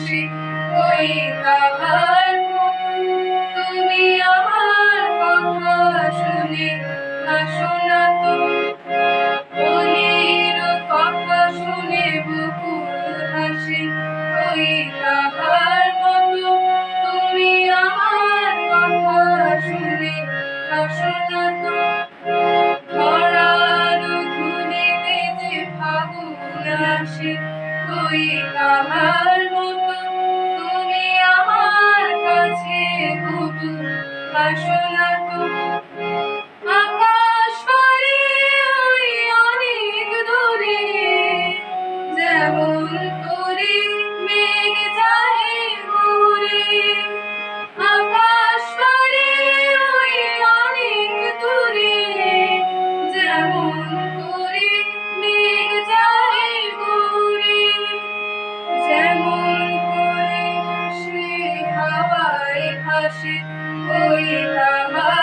হাসি ওই তাহার তুমি আমার কথা শুনে হাসো না তো মনের কথা শুনে বুকুর হাসি ওই তাহার মতো তুমি আমার কথা শুনে হাসো না তো ধরার ধুলিতে যে ফাগুন আসে ওই তাহার মতো তুমি আমার কাছে বুবু হাসো না তো আকাশ পারে ওই অনেক দূরে যেমন করে মেঘ যায় ঘুরে আকাশ পারে ওই অনেক দূরে যেমন করে মেঘ যায় ঘুরে যেমন করে হাসে হাওয়ায় ভাসে ওই তাহার